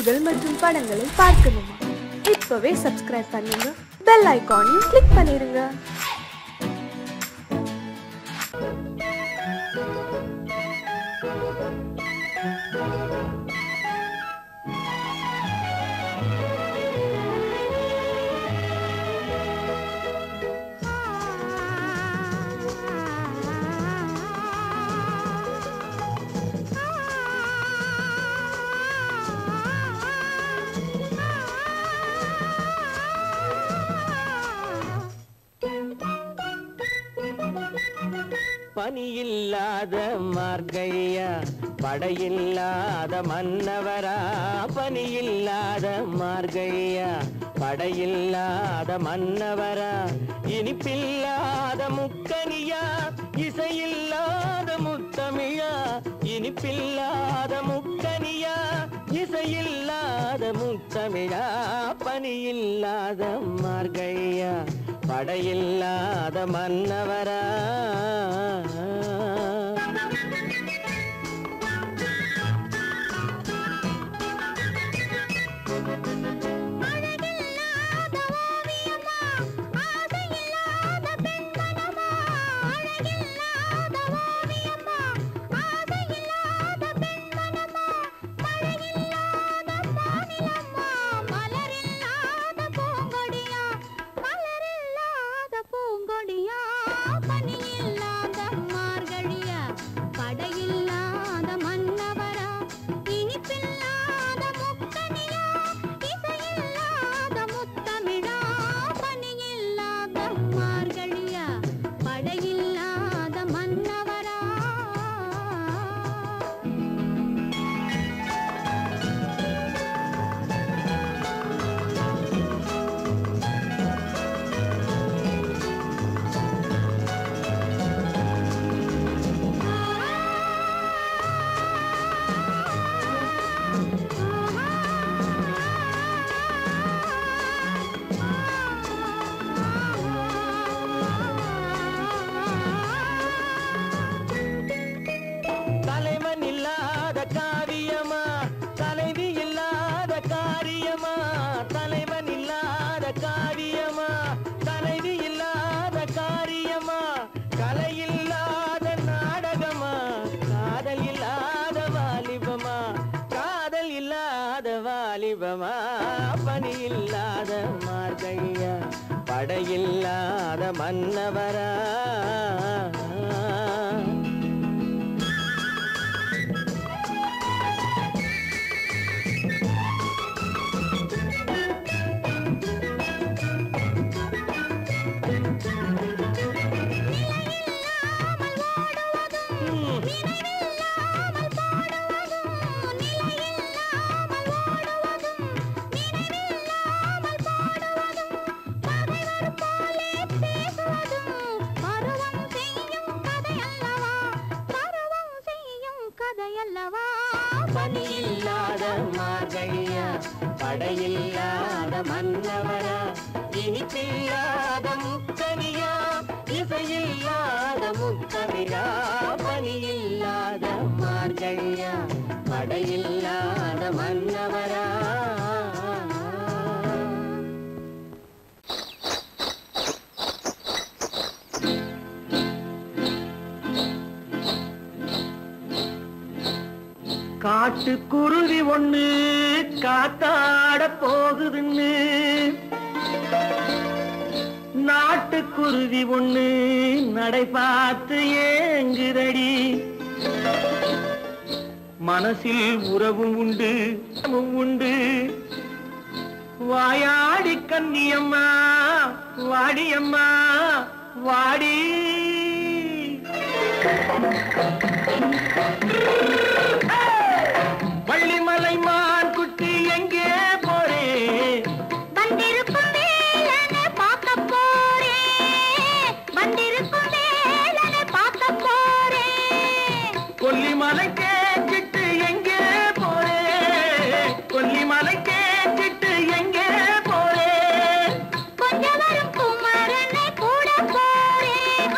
பாடல்கள் மற்றும் படங்களை பார்க்கணுமா? இப்பவே சப்ஸ்கிரைப் பண்ணுங்க, பெல் ஐகானையும் கிளிக் பண்ணிருங்க. பனியில்லாத மார்கழியா, படையில்லாத மன்னவரா. பனியில்லாத மார்கழியா, படையில்லாத மன்னவரா. இனிப்பில்லாத முக்கனியா, இசையில்லாத முத்தமிழா. இனிப்பில்லாத முக்கனியா, இசையில்லாத முத்தமிழா. பனியில்லாத மார்கழியா, படையில்லாத மன்னவரா. பனியில்லாத மார்கழியா, படையில்லாத மன்னவரா. பனியில்லாத மார்கழியா, படையில்லாத மன்னவரா. இனிப்பில்லாத முக்கனியா, இசையில்லாத முத்தமிழா. பனியில்லாத மார்கழியா, படையில்லாத மன்னவரா. காட்டுக்குருவி ஒண்ணு காத்தாட போகுதுன்னு, நாட்டுக்குருவி ஒண்ணு நடை பார்த்து ஏங்குதடி. மனசில் உறவும் உண்டு உண்டு. வாயாடி கன்னியம்மா வாடியம்மா வாடி. வள்ளிமலை மான் குட்டி எங்கே போறே? வந்திருக்கும் வேலனை பார்க்க போறேன். வந்திருக்கும் வேலனை பார்க்க போறேன். கொல்லிமலை கேட்டுட்டு எங்கே போறே? கொல்லிமலை கேட்டுட்டு எங்கே போறே? கொஞ்சம் வரும் குமரனை கூட போறேன்.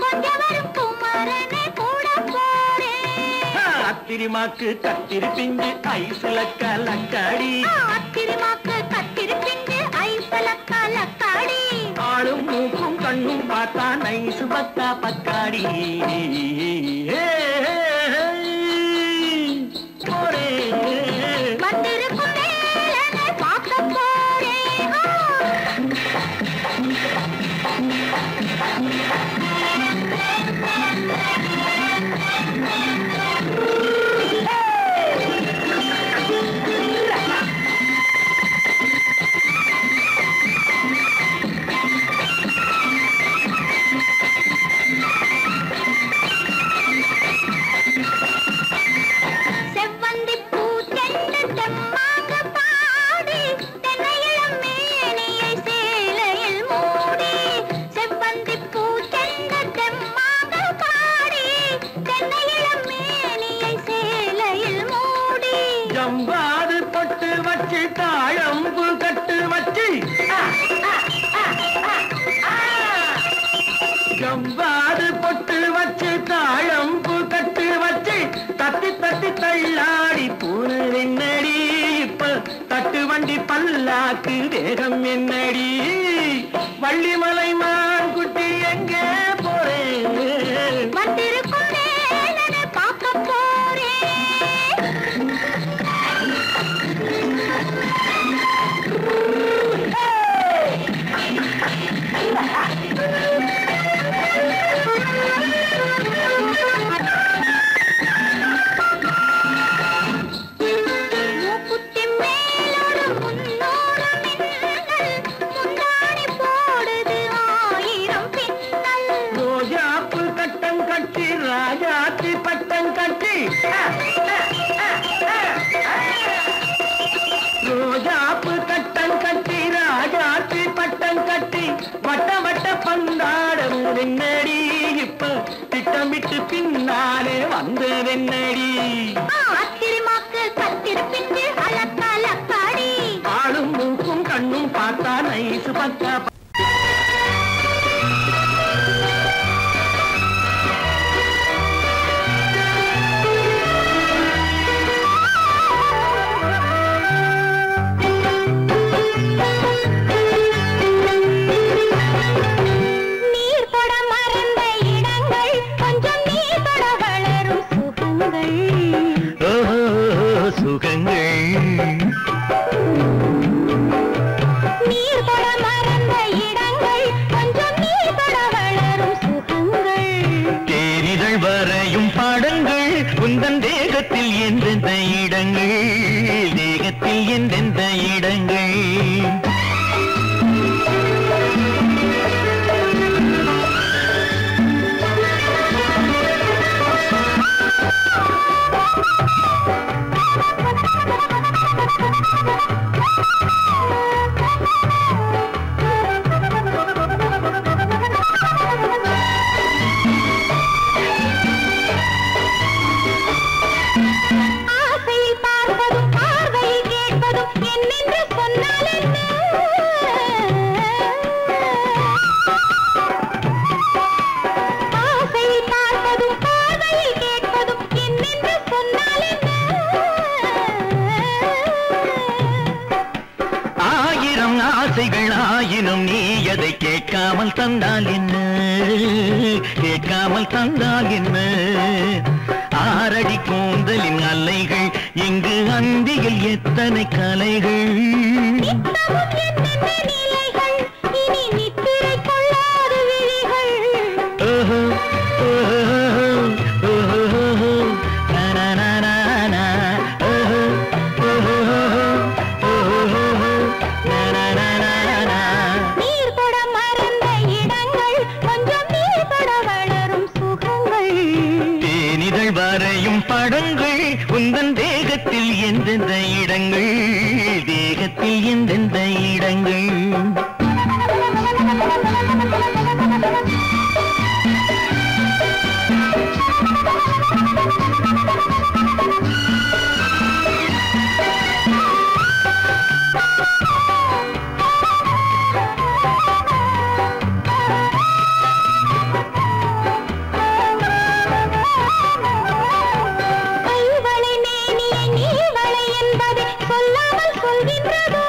கொஞ்சம் வரும் குமரனை கூட போறேன். அத்திரிமாக்கு கத்திரி பிஞ்சு ஐசுல கலக்காடி அத்திரிமாக்கு கத்திரி பிஞ்சு ஐசுல கலக்காடி ஆளும் மூக்கும் கண்ணும் பார்த்தா நைசு பத்தா பக்காடி வந்திருக்கும் வேலனை பார்க்க போறேன் ஜம்பாது பொட்டு வச்சு தாழம்பு கட்டு வச்சு ஜம்பாது பொட்டு வச்சு தாழம்பு கட்டு வச்சு தட்டி தட்டி தள்ளாடி பூனு என்னடி இப்ப தட்டு வண்டி பல்லாக்கு வேகம் என்னடி வள்ளிமலை மான் குட்டி எங்கே போறேன் வந்திருக்கும் வேலனை பார்க்க போறேன் மூக்குத்தி மேலோடு முன்னோடு மின்னல் முந்தாணி போடுது ஆயிரம் பின்னல் ரோஜாப்பு கட்டம் கட்டி ராஜாத்தி பட்டம் கட்டி ரோஜாப்பு கட்டம் கட்டி ராஜாத்தி பட்டம் கட்டி வட்ட வட்ட பந்தாடம் வெண்ணடி இப்ப திட்டமிட்டு பின்னாலே வந்து வெண்ணடி அத்திரிமாக்கு கத்திரி பிஞ்சு அலக்காடி ஆளும் மூக்கும் கண்ணும் பார்த்தா நைசு பக்கா நீர் தொட மறந்த இடங்கள் கொஞ்சம் நீர் தொட வளரும் சுகங்கள் சுகங்கள் நீர் தொட மறந்த இடங்கள் கொஞ்சம் நீர் தொட வளரும் சுகங்கள் தேரிதழ் வரையும் பாடங்கள் உந்தன் தேகத்தில் எந்தெந்த இடங்கள் தேகத்தில் எந்தெந்த இடங்கள் ஆசையில் பார்ப்பதும் பார்வையில் கேட்பதும் என்னென்று சொன்னால் என்ன ஆசையில் பார்ப்பதும் பார்வையில் கேட்பதும் என்னென்று சொன்னால் என்ன ஆயிரம் ஆசைகள் ஆயினும் நீ அதை கேட்காமல் தந்தால் என்ன கேட்காமல் தந்தால் என்ன ஆரடி கூந்தலின் அலைகள் இங்கு அந்தியில் எத்தனை கலைகள் நித்தமும் என்னென்ன நிலைகள் இனி நித்திரை கொள்ளாத விழிகள் ஓஹோ ஓஹோ ஓஹோ நனனனனா ஓஹோ ஓஹோ ஓஹோ நனனனனா நீர் தொட மறந்த இடங்கள் கொஞ்சம் நீர் தொட வளரும் சுகங்கள் தேனிதழ் வரையும் படங்கள் உந்தன் தேகத்தில் எந்தெந்த இடங்கள் தேகத்தில் எந்தெந்த இடங்கள் கைவளை சொல்கின்றதோ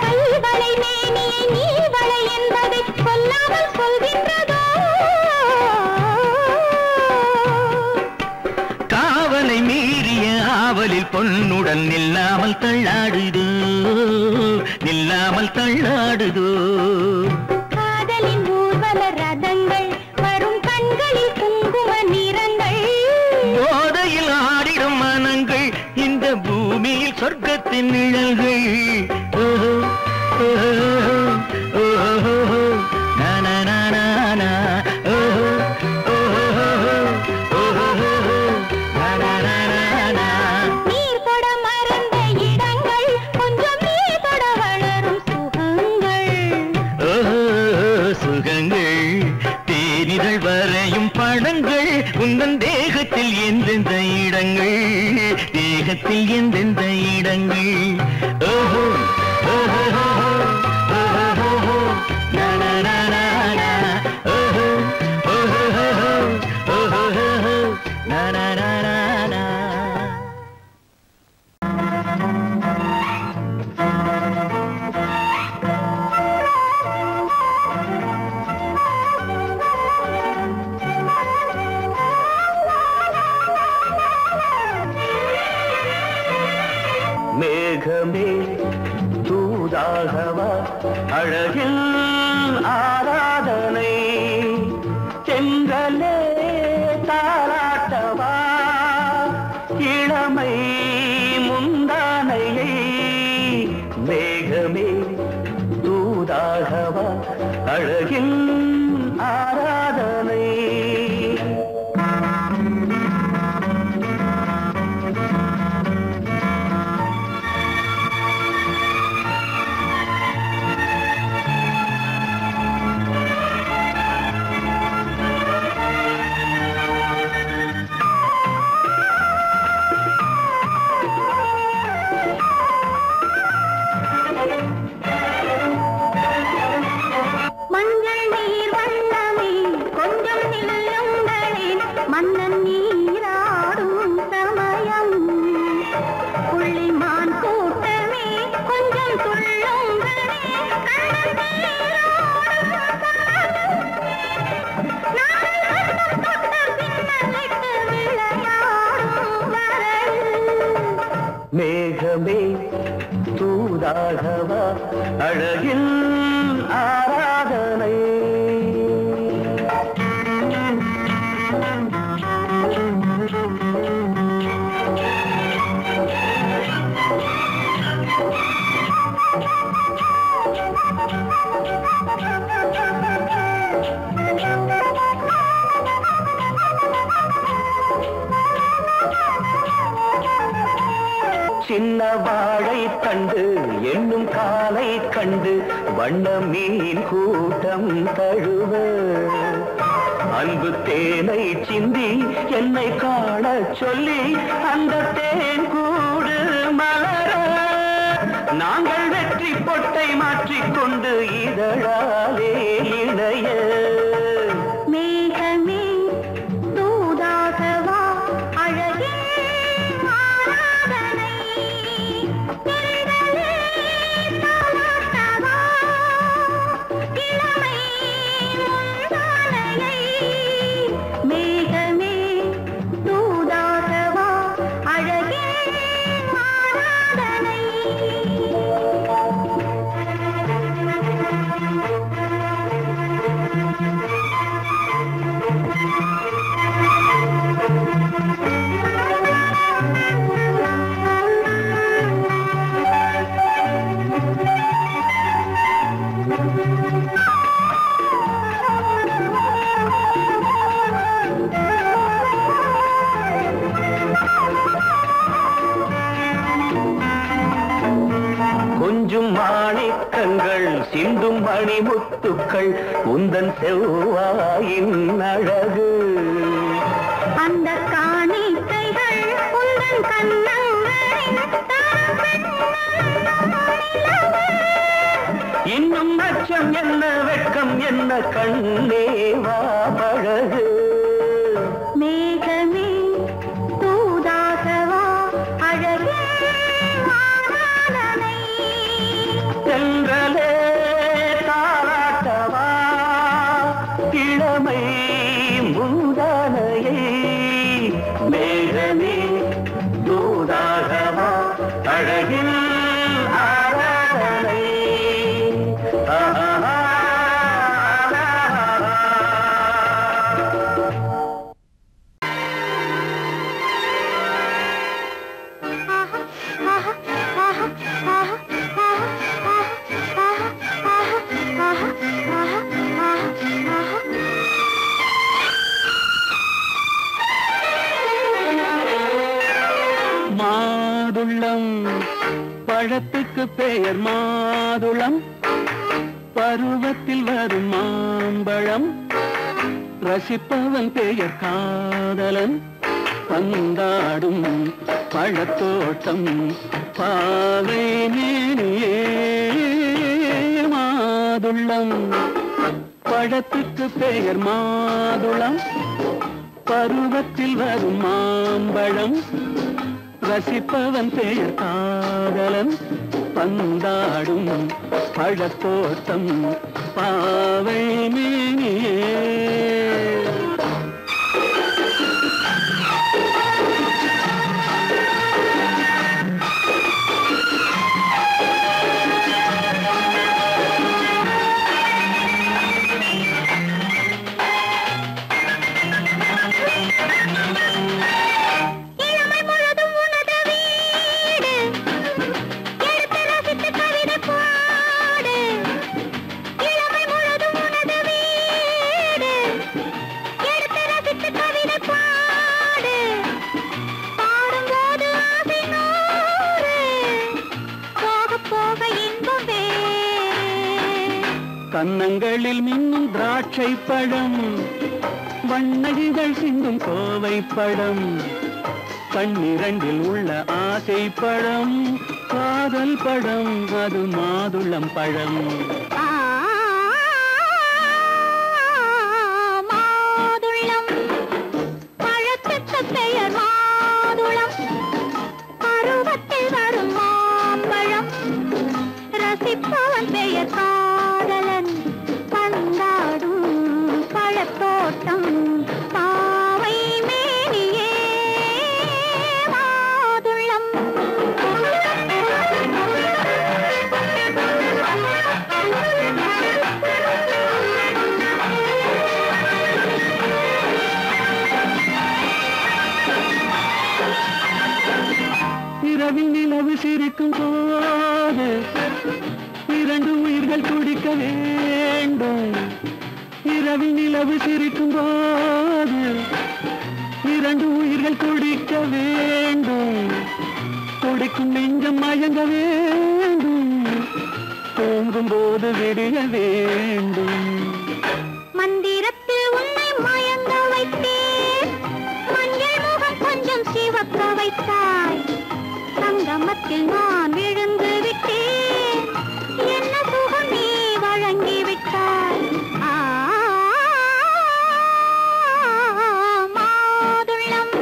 கைவளை மேனியை நீ வளை என்பதை சொல்லாமல் சொல்கின்றதோ காவலை மீறிய ஆவலில் பொன்னுடன் நில்லாமல் தள்ளாடுதோ நில்லாமல் தள்ளாடுதோ காதலின் ஊர்வல ரதங்கள் வரும் கண்களில் குங்கும நிறங்கள் போதையில் ஆடிடும் மனங்கள் இந்த பூமியில் சொர்க்கத்தின் நிழல்கள் நீர் தொட மறந்த இடங்கள் கொஞ்சம் நீ தொட வளரும் சுகங்கள் சுகங்கள் தேனிதழ் வரையும் படங்கள் உந்தன் தேகத்தில் எந்தெந்த இடங்கள் தேகத்தில் எந்தெந்த இடங்கள் ஓஹோ ஓஹோ ஓஹோ நனனனன ஓஹோ ஓஹோ ஓஹோ நனனனன மேகமே தூதாகவா அழகில் ஆராதனை செங்கலே தாராட்டவா இளமை முந்தானையை மேகமே தூதாகவா அழகில் ஆராதனை மஞ்சள் நீர் வண்ணமே கொஞ்சம் நில்லுங்களேன் மன்னன் நீராடும் சமயம் புள்ளிமான் கூட்டமே கொஞ்சம் துள்ளுங்களே கண்ணன் நீராடும் சமயம் தொட்ட பின்னலிட்டு விளையாடும் வரல் மேகமே தூதாகவா அழகில் ஆராதனை சின்ன வாழை தண்டு என்னும் காலை கண்டு வண்ண மீன் கூட்டம் தழுவ அன்பு தேனை சிந்தி என்னை காண சொல்லி அந்த தேன் கூடு மலர நாங்கள் வெற்றி பொட்டை மாற்றிக்கொண்டு இதழாலே இணைய மேகமே தூதாகவா அழகே ஆராதனை செந்தலே தாலாட்டவா இளமை முந்தானையை மேகமே தூதாகவா அழகே ஆராதனை கொஞ்சம் மாணிக்கங்கள் சிந்தும் மணிமுத்துக்கள் உந்தன் செவ்வாயின் அழகு அந்த காணிக்கைகள் உந்தன் கண்ணங்களின் இன்னும் அச்சம் என்ன வெட்கம் என்ன கண்ணே வா பழகு மேகமே மாதுளம் பழத்துக்கு பெயர் மாதுளம் பருவத்தில் வரும் மாம்பழம் ரசிப்பவன் பெயர் காதலன் பந்தாடும் பழத்தோட்டம் பாவை மேனியே மாதுளம் பழத்துக்கு பெயர் மாதுளம் பருவத்தில் வரும் மாம்பழம் ரசிப்பவன் பெயர் காதலன் பந்தாடும் பழத்தோட்டம் பாவை மேனியே கன்னங்களில் மின்னும் திராட்சை பழம் வண்ணகிகள் சிந்தும் கோவை பழம் கண்ணிரண்டில் உள்ள ஆசை பழம் காதல் பழம் அது மாதுளம் பழம் மாதுளம் பழத்துக்கு பெயர் மாதுளம் பருவத்தில் வரும் மாம்பழம் ரசிப்பவன் பெயர் காதலன் பந்தாடும் பழத்தோட்டம் பாவை மேனியே மாதுளம் இரவில் நிலவு சிரிக்கும் போது இரண்டு உயிர்கள் துடிக்க வேண்டும் இரவில் நிலவு சிரிக்கும் போது இரண்டு உயிர்கள் துடிக்க வேண்டும் துடிக்கும் நெஞ்சம் மயங்க வேண்டும் தூங்கும் போது விடிய வேண்டும் மந்திரத்தில் உன்னை மயங்க வைத்தேன் மஞ்சள் முகம் கொஞ்சம் சிவக்க வைத்தாய் சங்கமத்தில் நான் விழுந்து விட்டேன் என்ன சுகம் நீ வழங்கி விட்டாய் மாதுளம்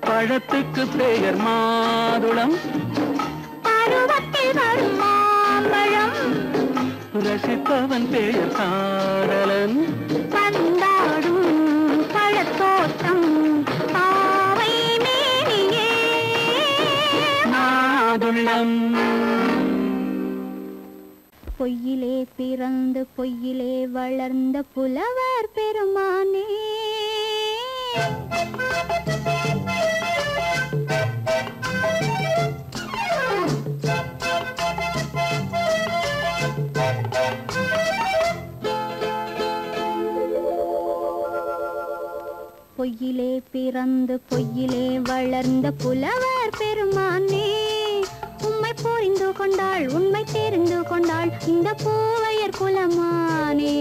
பழத்துக்கு பெயர் மாதுளம் பருவத்தில் வரும் மாம்பழம் ரசிப்பவன் பெயர் காதலன் பந்தாடும் பழத்தோட்டம் பாவை மேனியே மாதுளம் பொய்யிலே பிறந்து பொய்யிலே வளர்ந்த புலவர் பெருமானே பொய்யிலே பிறந்து பொய்யிலே வளர்ந்த புலவர் பெருமானே உம்மை புரிந்து கொண்டாள் உண்மை தெரிந்து கொண்டாள் இந்த பூவையர் குலமானே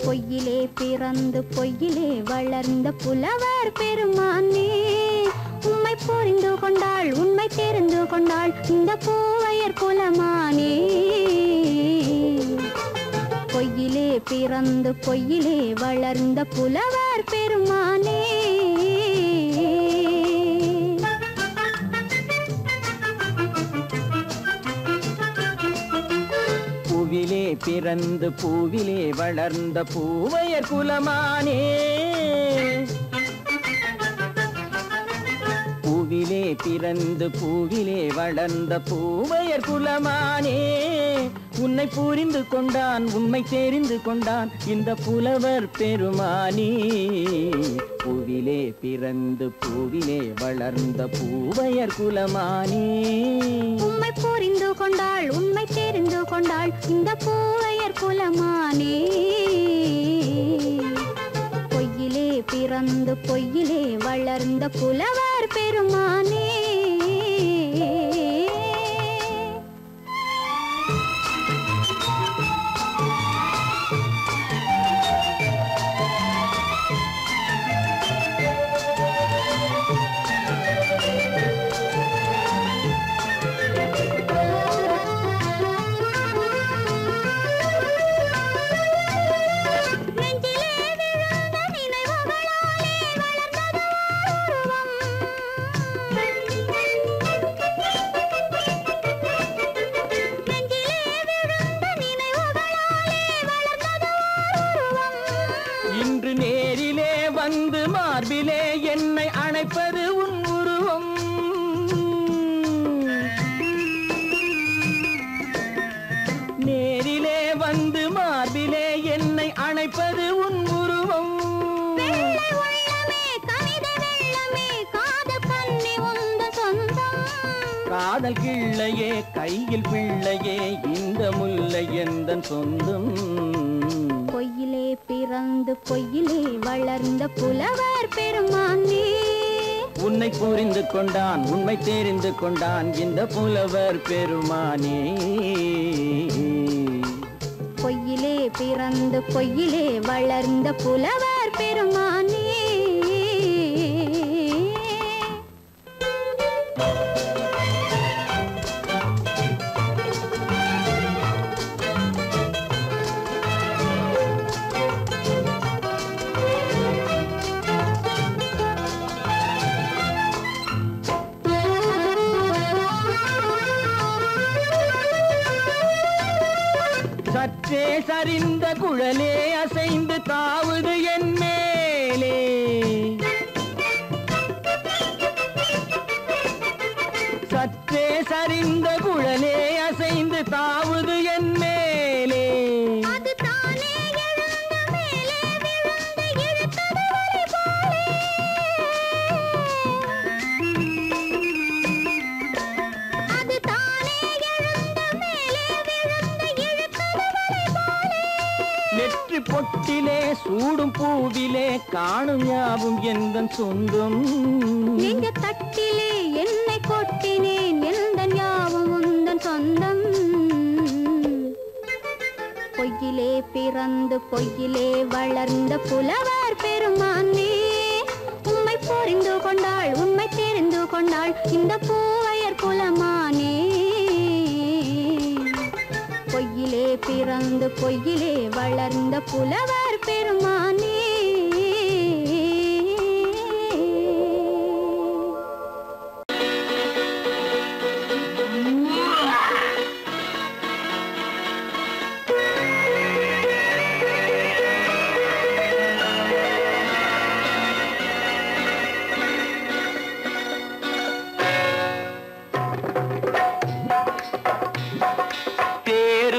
பொய்யிலே பிறந்து பொய்யிலே வளர்ந்த புலவர் பெருமானே உம்மை புரிந்து கொண்டாள் உண்மை தெரிந்து கொண்டாள் இந்த பூவையர் குலமானே பொய்யிலே பிறந்து பொய்யிலே வளர்ந்த புலவர் பெருமானே பூவிலே பிறந்து பூவிலே வளர்ந்த பூவையர் குலமானே பூவிலே பிறந்து பூவிலே வளர்ந்த பூவையர் குலமானே உன்னை புரிந்து கொண்டான் உண்மை தெரிந்து கொண்டான் இந்த புலவர் பெருமானே பூவிலே பிறந்து பூவிலே வளர்ந்த பூவையர் குலமானே உம்மை புரிந்து கொண்டாள் உண்மை தெரிந்து கொண்டாள் இந்த பூவையர் குலமானே பொய்யிலே பிறந்து பிறந்து பொய்யிலே வளர்ந்த புலவர் பெருமானே மார்பிலே என்னை அணைப்பது உன் உருவம் நேரிலே வந்து மார்பிலே என்னை அணைப்பது உன் உருவம் காதல் கிள்ளையே கையில் பிள்ளையே இந்த முல்லை எந்தன் சொந்தம் பொய்யிலே பிறந்து பொய்யிலே வளர்ந்த புலவர் பெருமானே உன்னை புரிந்து கொண்டான் உண்மை தெரிந்து கொண்டான் இந்த புலவர் பெருமானே பொய்யிலே பிறந்து பொய்யிலே வளர்ந்த புலவர் பெருமானே சற்றே சரிந்த குழலே அசைந்து தாவுது என் மேலே சற்றே சரிந்த குழலே அசைந்து தாவுது என் மேலே நெற்றி பொட்டிலே சூடும் பூவிலே காணும் யாவும் எந்தன் சொந்தம் நெஞ்ச தட்டிலே என்னை கொட்டினேன் எந்தன் யாவும் உந்தன் சொந்தம் பொய்யிலே பிறந்து பொய்யிலே வளர்ந்த புலவர் பெருமானே உம்மை புரிந்து கொண்டாள் உண்மை தெரிந்து கொண்டாள் இந்த பூவையர் குலமானே பொய்யிலே பிறந்து பொய்யிலே வளர்ந்த புலவர் பெருமானே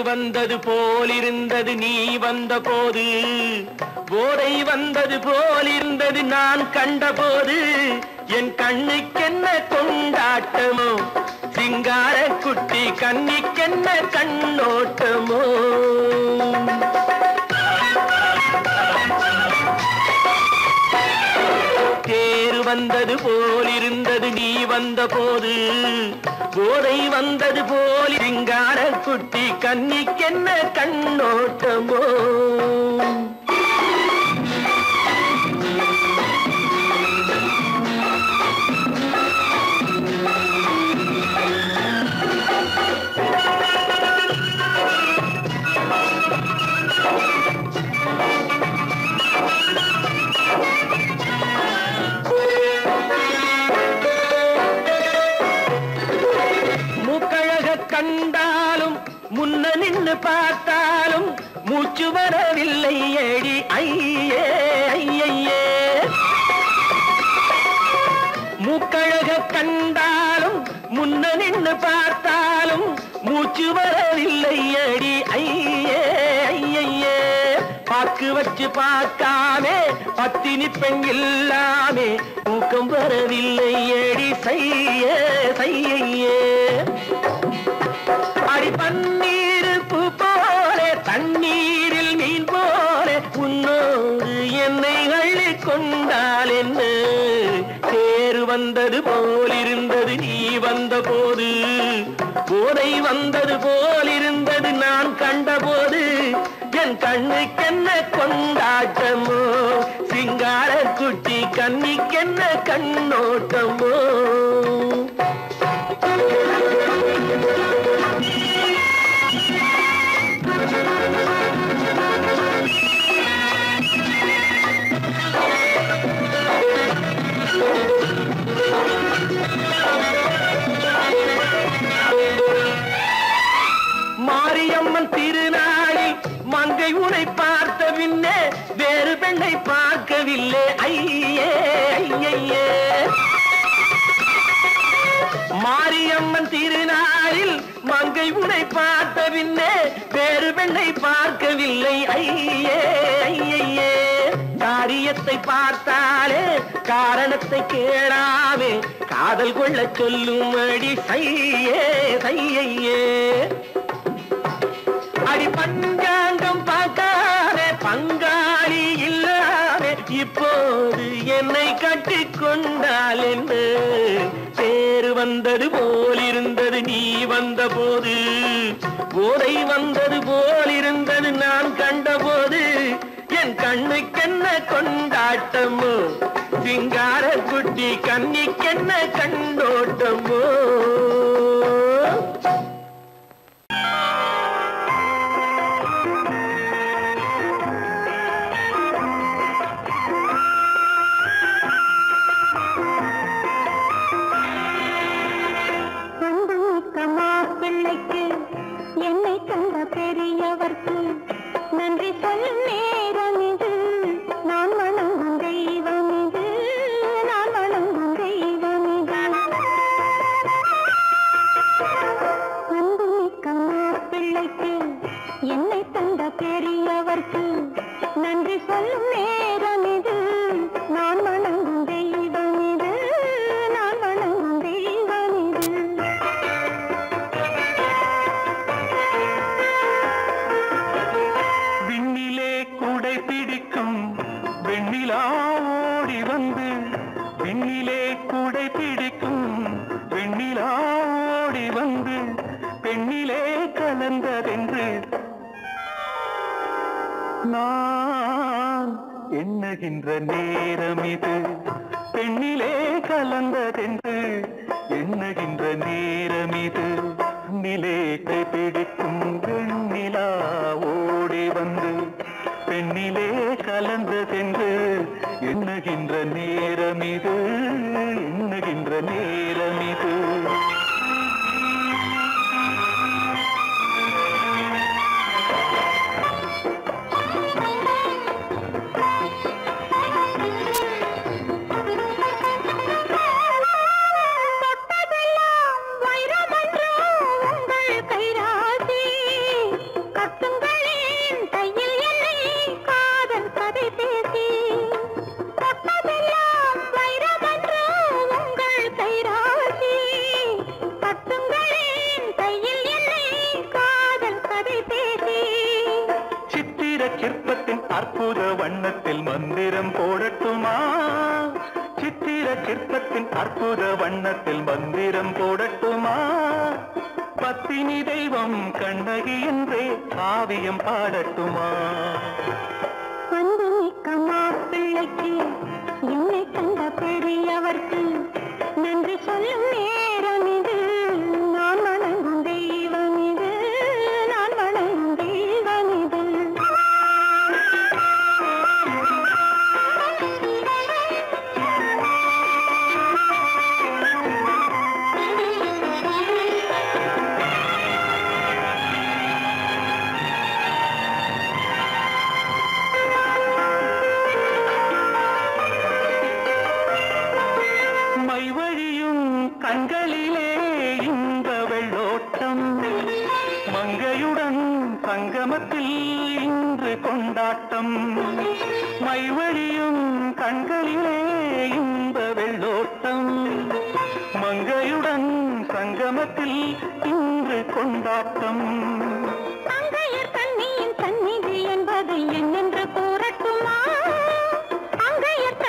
வந்தது போலிருந்தது நீ வந்த போது போதை வந்தது போலிருந்தது நான் கண்டபோது என் கண்ணுக்கென்ன கொண்டாட்டமோ சிங்கார குட்டி கண்ணிக்கென்ன கண்ணோட்டமோ தேர் வந்தது போலிருந்தது நீ வந்த போது போதை வந்தது போல் சிங்கார குட்டி கண்ணிக்கென்ன கண்ணோட்டமோ கண்டாலும் முன்ன நின்று பார்த்தாலும் மூச்சு வரவில்லை ஏடி ஐயே ஐயே மூக்கழக கண்டாலும் முன்ன நின்று பார்த்தாலும் மூச்சு வரவில்லை ஏடி ஐயே ஐயே பாக்கு வச்சு பார்க்காமே பத்தினி பெண் இல்லாமே தூக்கம் வரவில்லை ஏடி செய்ய செய்யே அடி பன்னீர் பூ போல தண்ணீரில் மீன் போல உன்னோடு என்னை அள்ளி கொண்டால் என்ன தேர் வந்தது போலிருந்தது நீ வந்த போது போதை வந்தது போலிருந்தது நான் கண்டபோது என் கண்ணுக்கென்ன கொண்டாட்டமோ சிங்கார குட்டி கண்ணிக்கென்ன கண்ணோட்டமோ மாரியம்மன் திருநாளில் மங்கை உனை பார்த்த பின்னே வேறு பெண்ணை பார்க்கவில்லை ஐயே ஐயே மாரியம்மன் திருநாளில் மங்கை உனை பார்த்த பின்னே வேறு பெண்ணை பார்க்கவில்லை ஐயே ஐயே காரியத்தை பார்த்தாலே காரணத்தை கேளாமே காதல் கொள்ள சொல்லும்படி சையே சையே அடி பஞ்சாங்கம் பார்க்காதே பங்காளி இல்லாமே இப்போது என்னை கட்டிக்கொண்டால் என்ன தேர் வந்தது போலிருந்தது நீ வந்த போது போதை வந்தது போலிருந்தது நான் கண்டபோது என் கண்ணுக்கென்ன கொண்டாட்டமோ சிங்கார குட்டி கண்ணிக்கென்ன கண்ணோட்டமோ என்னை கண்ட பெரியவர்க்கு நன்றி சொல்லும் நேரம் இது நான் வணங்கும் தெய்வம் இது நான் வணங்கும் தெய்வம் இது அன்புமிக்க மாப்பிள்ளைக்கு என்னை தந்த பெரியவர்க்கு நன்றி சொல்லும் நேரம் இது நான் வணங்கும் தெய்வம் இது நான் வணங்கும் தெய்வம் இது வெண்ணிலா ஓடி வந்து விண்ணிலே கூடை பிடிக்கும் வெண்ணிலா ஓடி வந்து பெண்ணிலே கலந்ததென்று நான் எண்ணுகின்ற நேரம் இது பெண்ணிலே கலந்ததென்று எண்ணுகின்ற நேரம் இது நிலே கை பிடிக்கும் வெண்ணிலா ஓடி வந்து பெண்ணிலே கலந்ததென்று எண்ணுகின்ற நேரம் இது எண்ணுகின்ற நேரம் இது அற்புத வண்ணத்தில் மந்திரம் போடட்டுமா சித்திர சிற்பத்தின் அற்புத வண்ணத்தில் மந்திரம் போடட்டுமா பத்தினி தெய்வம் கண்ணகி என்றே காவியம் பாடட்டுமா அன்புமிக்க மாப்பிள்ளைக்கு என்னை கண்ட பெரியவர்க்கு நன்றி சொல்லும் நேரம் இது நான் வணங்கும் தெய்வம் இது நான் வணங்கும் தெய்வம் இது கண்களிலே இந்த வெள்ளோட்டம் மங்கையுடன் சங்கமத்தில் இன்று கொண்டாட்டம் மைவழியும் கண்களிலே இந்த வெள்ளோட்டம் மங்கையுடன் சங்கமத்தில் இன்று கொண்டாட்டம் அங்கையர் கண்ணியின் சந்நிதி என்பது என்னென்று கூறட்டுமா அங்கையர்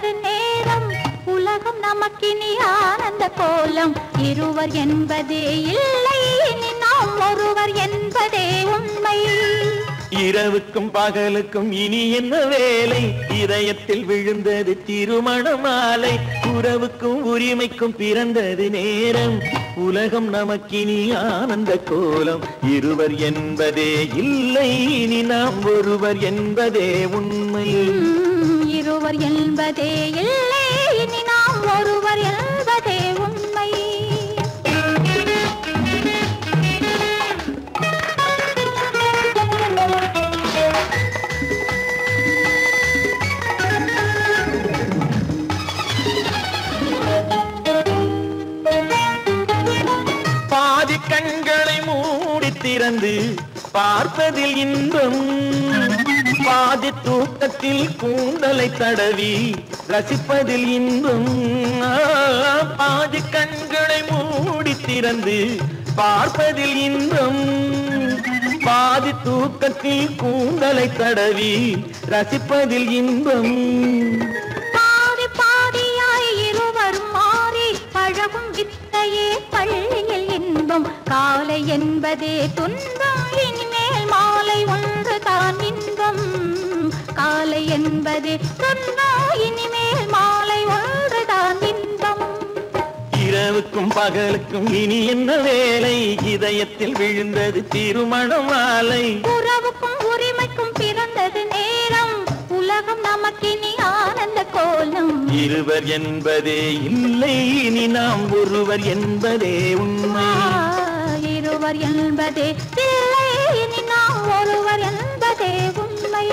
பிறந்தது நேரம் உலகம் நமக்கினி ஆனந்த கோலம் இருவர் என்பதே இல்லை இனி நாம் ஒருவர் என்பதே உண்மை இரவுக்கும் பகலுக்கும் இனி என்ன வேலை இதயத்தில் விழுந்தது திருமண மாலை உறவுக்கும் உரிமைக்கும் பிறந்தது நேரம் உலகம் நமக்கினி ஆனந்த கோலம் இருவர் என்பதே இல்லை இனி நாம் ஒருவர் என்பதே உண்மை இருவர் என்பதே இல்லை இனி நாம் ஒருவர் என்பதே உண்மை பாதி கண்களை மூடி திறந்து பார்ப்பதில் இன்பம் பாதி தூக்கத்தில் கூந்தலை தடவி ரசிப்பதில் இன்பம் பாதி கண்களை மூடி திறந்து பார்ப்பதில் இன்பம் பாதி தூக்கத்தில் கூந்தலை தடவி ரசிப்பதில் இன்பம் பாதி பாதியாய் இருவரும் மாறி பழகும் வித்தையே பள்ளியில் இன்பம் காலை என்பதே துன்பம் இனிமேல் மாலை ஒன்று தான் இன்பம் காலை என்பதே துன்பம் இனிமேல் மாலை ஒன்று தான் இன்பம் இரவுக்கும் பகலுக்கும் இனி என்ன வேலை இதயத்தில் விழுந்தது திருமண மாலை உறவுக்கும் உரிமைக்கும் பிறந்தது நேரம் உலகம் நமக்கினி ஆனந்த கோலம் இருவர் என்பதே இல்லை இனி நாம் ஒருவர் என்பதே உண்மை இருவர் என்பதே இல்லை இனி நாம் ஒருவர் என்பதே உண்மை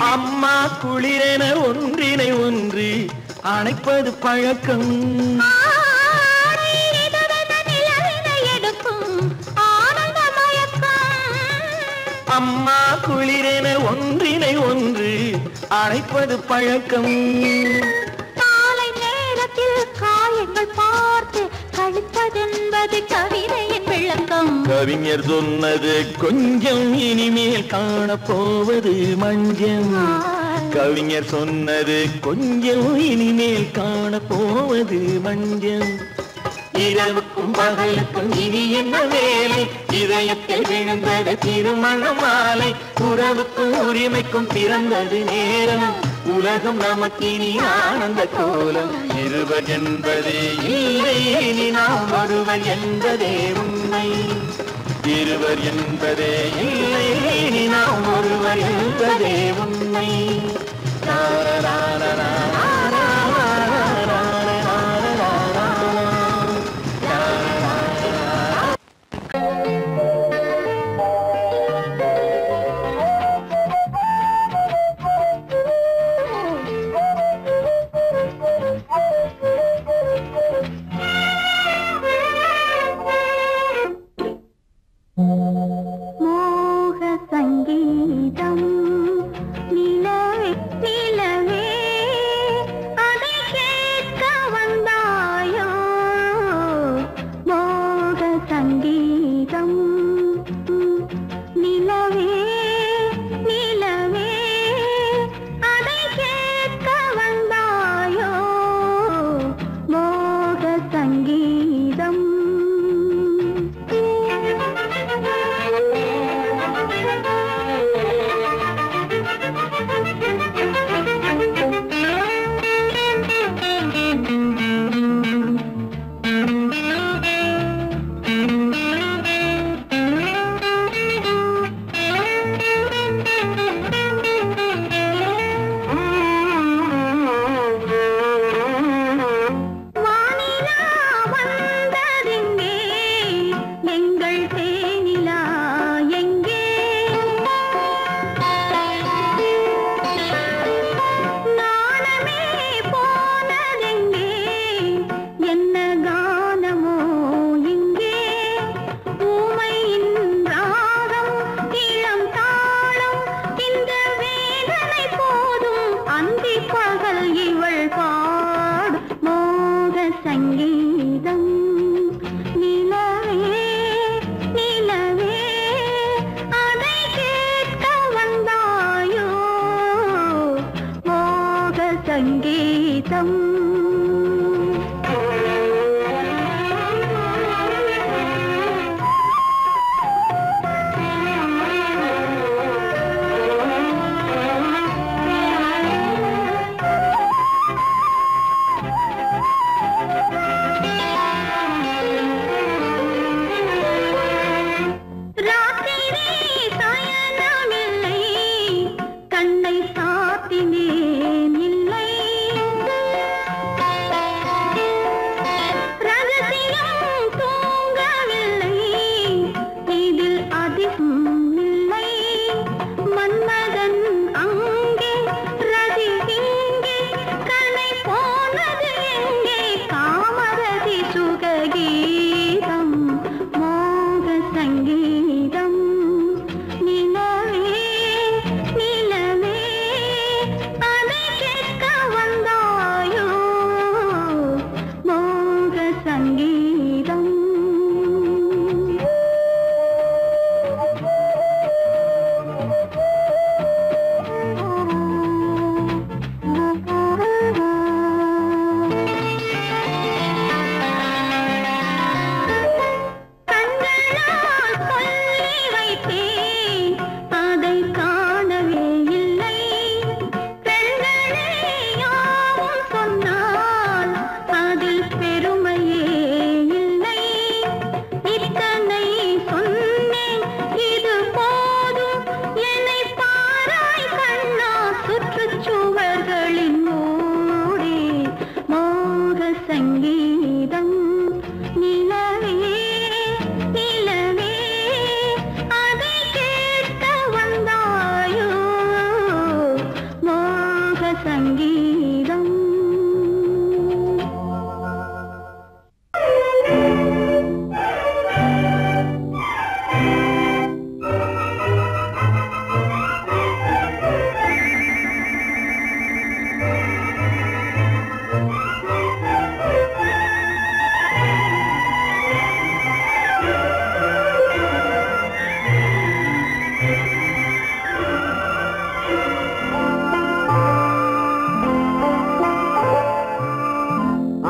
அம்மா குளிரென ஒன்றினை ஒன்று அணைப்பது பழக்கம் அம்மா குளிரென ஒன்றினை ஒன்று அணைப்பது பழக்கம் காலை நேரத்தில் காயங்கள் பார்த்து கழிப்பதென்பது கவிதையின் விளக்கம் கவிஞர் சொன்னது கொஞ்சம் இனிமேல் காணப்போவது மஞ்சம் கவிஞர் சொன்னது கொஞ்சம் இனிமேல் காணப்போவது மஞ்சம் இரவுக்கும் பகலுக்கும் இனி என்ன வேலை இதயத்தில் விழுந்தது திருமண மாலை உறவுக்கும் உரிமைக்கும் பிறந்தது நேரம் உலகம் நமக்கினி ஆனந்த கோலம் இருவர் என்பதே இல்லை இனி நாம் ஒருவர் என்பதே உண்மை இருவர் என்பதே இல்லை இனி நாம் ஒருவர் என்பதே உண்மை சங்கீதம்.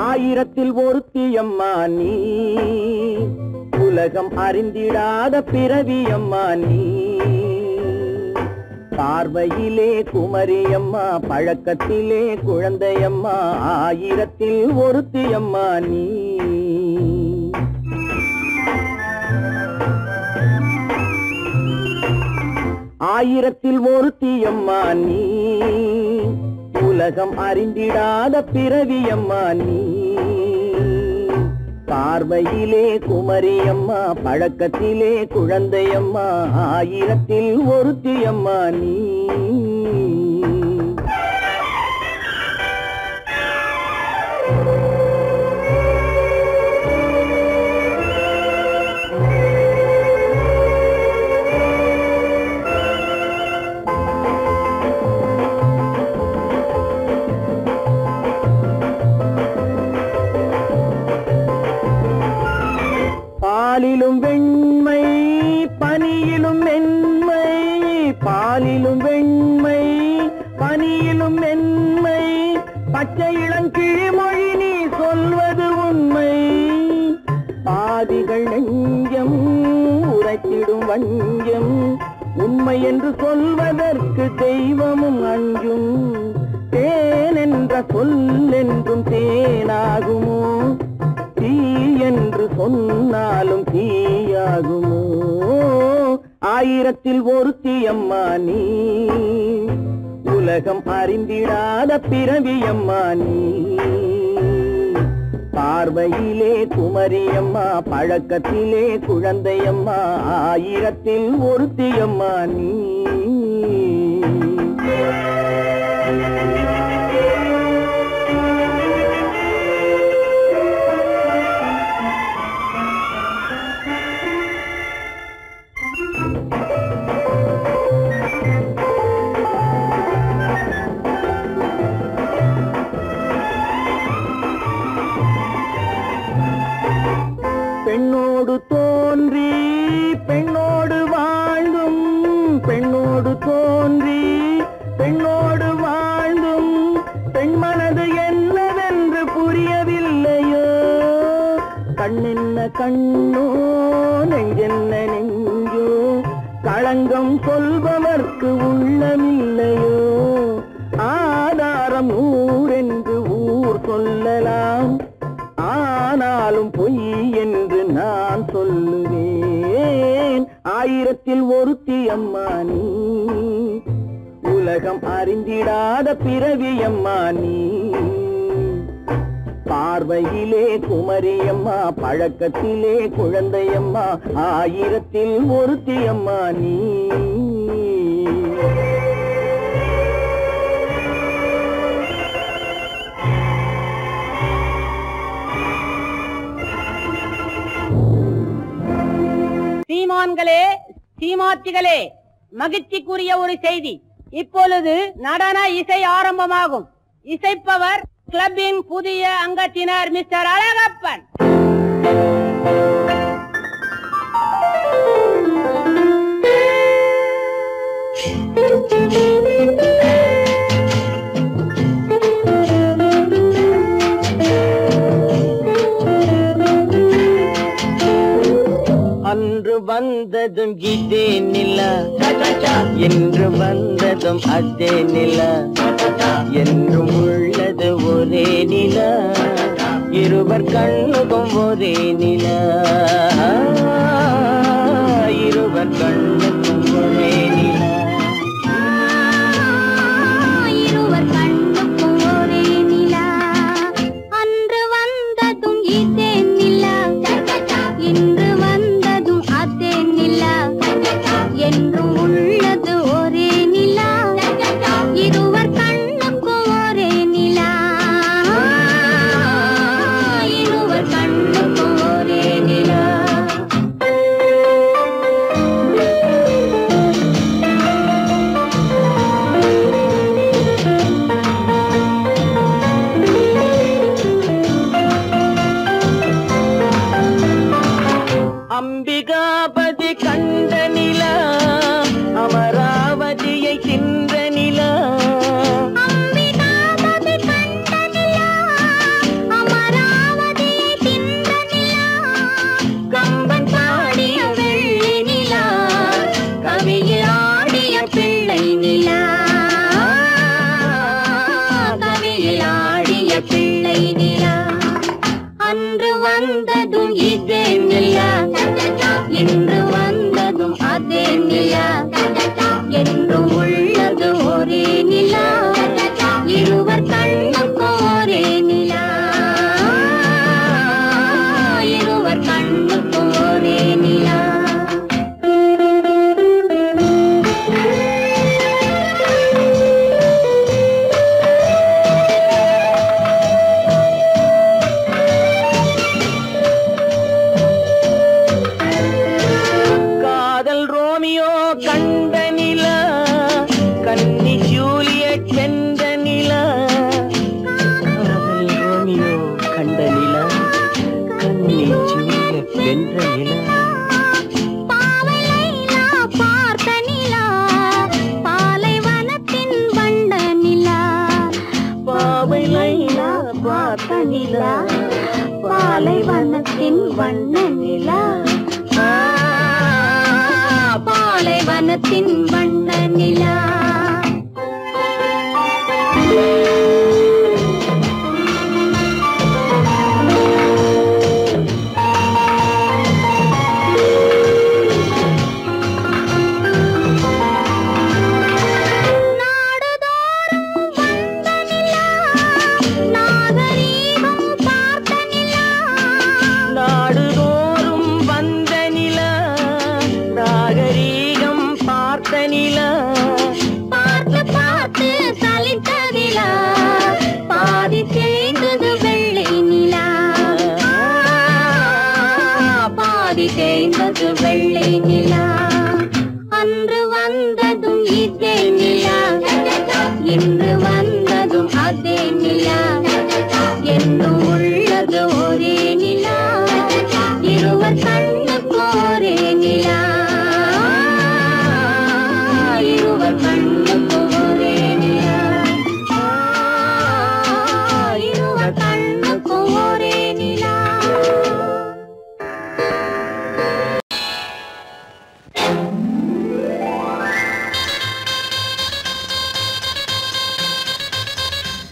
ஆயிரத்தில் ஒருத்தியம்மா நீ, உலகம் அறிந்திடாத பிறவியம்மா நீ. பார்வையிலே குமரியம்மா, பழக்கத்திலே குழந்தையம்மா, ஆயிரத்தில் ஒருத்தியம்மா நீ. ஆயிரத்தில் ஒருத்தியம்மா நீ, உலகம் அறிந்திடாத பிறவியம்மா நீ. பார்வையிலே குமரியம்மா, பழக்கத்திலே குழந்தையம்மா, ஆயிரத்தில் ஒருத்தியம்மா நீ. பாலிலும் வெண்மை பனியிலும் மென்மை, பாலிலும் வெண்மை பனியிலும் மென்மை, பச்சை இளங்கிழிமொழி நீ சொல்வது உண்மை. பாதிகள் நெஞ்சம் உரைத்திடும் வஞ்சம், உண்மை என்று சொல்வதற்கு தெய்வமும் அஞ்சும். தேன் என்ற சொல் என்றும் தேனாகுமோ, தீ என்று சொன்னாலும் தீயாகுமோ. ஆயிரத்தில் ஒருத்தியம்மா நீ, உலகம் அறிந்திடாத பிறவியம்மா நீ. பார்வையிலே குமரியம்மா, பழக்கத்திலே குழந்தையம்மா, ஆயிரத்தில் ஒருத்தியம்மா நீ. பெண்ணோடு தோன்றி பெண்ணோடு வாழ்ந்தும், பெண்ணோடு தோன்றி பெண்ணோடு வாழ்ந்தும், பெண்ம கண்ணோ நெஞ்சென்ன நெஞ்சோ களங்கம் சொல்பவர்க்கு உள்ளமில்லையோ ஆதாரம் ஊரென்று ஊர் சொல்லலாம் ஆனாலும் பொய் என்று நான் சொல்லுவேன் ஆயிரத்தில் ஒருத்தி அம்மா நீ உலகம் அறிந்திடாத பிறவி அம்மா நீ பார்வையிலே குமரியம்மா பழக்கத்திலே குழந்தையம்மா ஆயிரத்தில் ஒருத்தி அம்மா நீ சீமான்களே சீமாத்திகளே மகிழ்ச்சிக்குரிய ஒரு செய்தி இப்பொழுது நடன இசை ஆரம்பமாகும் இசைப்பவர் கிளப்பின் புதிய அங்கத்தினர் மிஸ்டர் அழகப்பன் அன்று வந்ததும் இதே நிலா என்று வந்ததும் அதே நிலா என்றும் உள்ளது ஒரே நிலா இருவர் கண்ணுக்கும் ஒரே நிலா இருவர் கண்ணுக்கும் ஒரே நிலா இருவர் கண்ணுக்கும் ஒரே நிலா அன்று வந்ததும் இதே நிலா இன்று வந்ததும் அதே நிலா என்றும் உள்ளது ஒரே நிலா இருவர் கண்ணுக்கும் ஒரே நிலா இருவர் கண்ணுக்கும் ஒரே நிலா அம்பிகாபதி கண்ட நிலா அமராவதியை தின்ற நிலா அம்பிகாபதி கண்ட நிலா அமராவதியை தின்ற நிலா கம்பன் பாடிய வெள்ளி நிலா கவியில் ஆடிய பிள்ளை நிலா கவியில் ஆடிய பிள்ளை நிலா அன்று வந்ததும் இதே நிலா இன்று வந்ததும் அதே நிலா என்றும் உள்ளது ஒரே நிலா இருவர் கண்ணுக்கும் ஒரே நிலா இருவர் கண்ணுக்கும் ஒரே நிலா காதல் ரோமியோ கண்ட நிலா கன்னி ஜூலியட் வென்ற நிலா காதல் ரோமியோ கண்ட நிலா கன்னி ஜூலியட் வென்ற நிலா பாவை லைலா பார்த்த நிலா பாலைவனத்தின் வண்ட நிலா பாவை லைலா பார்த்த நிலா பாலைவனத்தின் வண்ண நிலா பாலைவனத்தின் வண்ண நிலா நாடுதோறும் வந்த நிலா நாகரீகம் பார்த்த நிலா பார்த்து பார்த்து சலித்த நிலா பாதி தேய்ந்தது வெள்ளை நிலா பாதி தேய்ந்தது வெள்ளை நிலா அன்று வந்ததும் இதே நிலா இன்று வந்ததும் அதே நிலா என்றும் உள்ளது ஒரே நிலா இருவர் கண்ணுக்கு ஒரே நிலா இருவர் கண்ணுக்கு ஒரே நிலா இருவர் கண்ணுக்கு ஒரே நிலா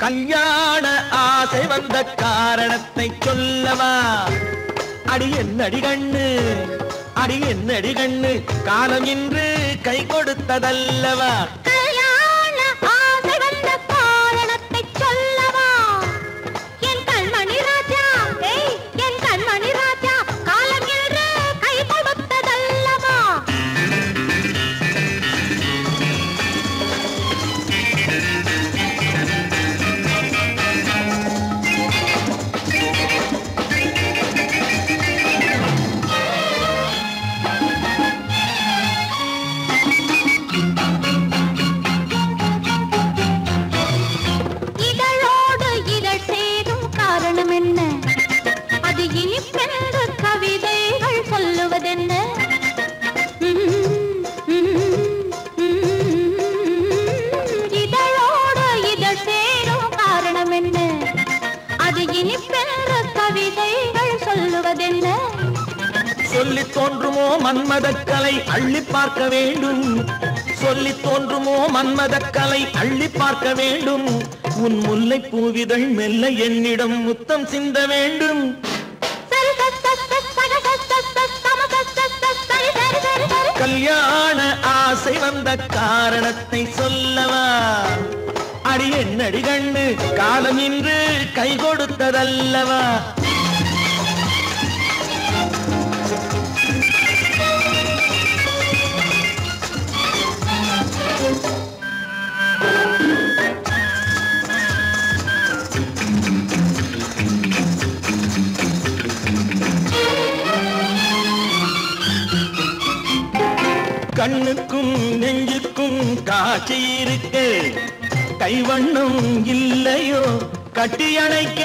கல்யாண ஆசை வந்த காரணத்தை சொல்லவா? அடி என்னடி கண்ணு, அடி என்னடி கண்ணு, காலம் இன்று கை கொடுத்ததல்லவா? கல்யாண ஆசை வந்த காரணத்தை சொல்லவா? என் கண்மணி ராஜா, என் கண்மணி ராஜா, காலம் இன்று கை கொடுத்ததல்லவா? இதழோடு இதழ் சேரும் காரணம் என்ன? அது இனிப்பென்று கவிதைகள் சொல்லுவதென்ன? இதழோடு இதழ் சேரும் காரணம் என்ன? அது இனிப்பென்று கவிதைகள் சொல்லுவதென்ன? சொல்லி தோன்றுமோ மன்மதக்கலை அள்ளி பார்க்க வேண்டும், சொல்லி தோன்றுமோ மன்மதக்கலை அள்ளி பார்க்க வேண்டும். உன் முல்லை பூவிதழ் மெல்ல என்னிடம் முத்தம் சிந்த வேண்டும். கல்யாண ஆசை வந்த காரணத்தை சொல்லவா? அடி என்னடி கண்ணு, காலம் இன்று கை கொடுத்ததல்லவா? கண்ணுக்கும் நெஞ்சுக்கும் காட்சி இருக்கு, கைவண்ணம் இல்லையோ கட்டி அணைக்க?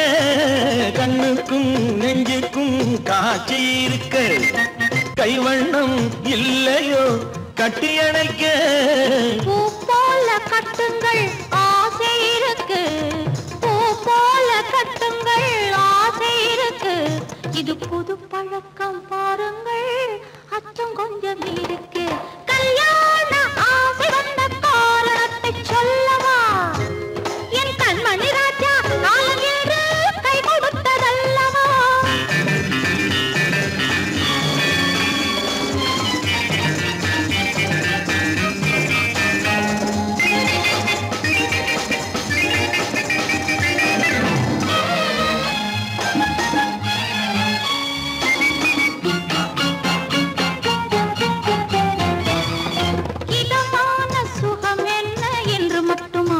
கண்ணுக்கும் நெஞ்சுக்கும் காட்சி இருக்கு, கைவண்ணம் இல்லையோ கட்டி அணைக்க? பூ போல கட்டுங்கள் ஆசை இருக்கு, பூ போல கட்டுங்கள் ஆசை இருக்கு. இது புது பழக்கம் பாருங்கள், அச்சம் கொஞ்சம் இருக்கு. கல்யாண ஆசை வந்த காரணத்தை சொல்லவா? என் கண்மணி ராஜா, காலம் என்று கை கொடுத்ததல்லவா? இதமான சுகம் என்ன என்று மட்டுமா?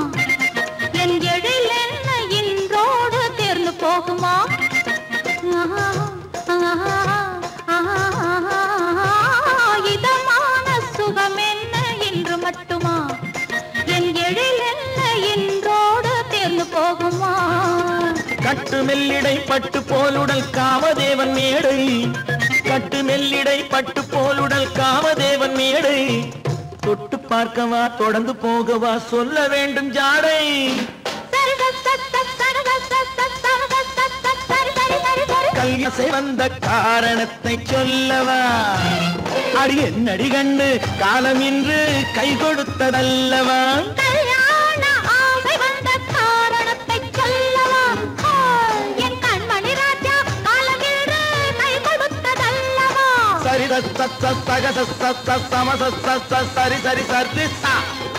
என் எழில் என்ன இன்றோடு தேர்ந்து போகுமா? இதமான சுகம் என்ன என்று மட்டுமா? என் எழில் என்ன இன்றோடு தேர்ந்து போகுமா? கட்டு மெல்லிடை பட்டு போலுடல் காமதேவன் மேடை, கட்டு மெல்லிடை பட்டு போலுடல் காமதேவன் மேடை. தொட்டு பார்க்கவா தொடர்ந்து போகவா சொல்ல வேண்டும் ஜாடை? கல்யாசை வந்த காரணத்தை சொல்லவா? அடி என்னடி கண்டு, காலம் இன்று கை கொடுத்ததல்லவா? கல்யாண ஆசை வந்த காரணத்தை சொல்லவா? என் கண்மணி ராஜா, காலம் என்று கை கொடுத்ததல்லவா? சரி சரி சரி சரி சரி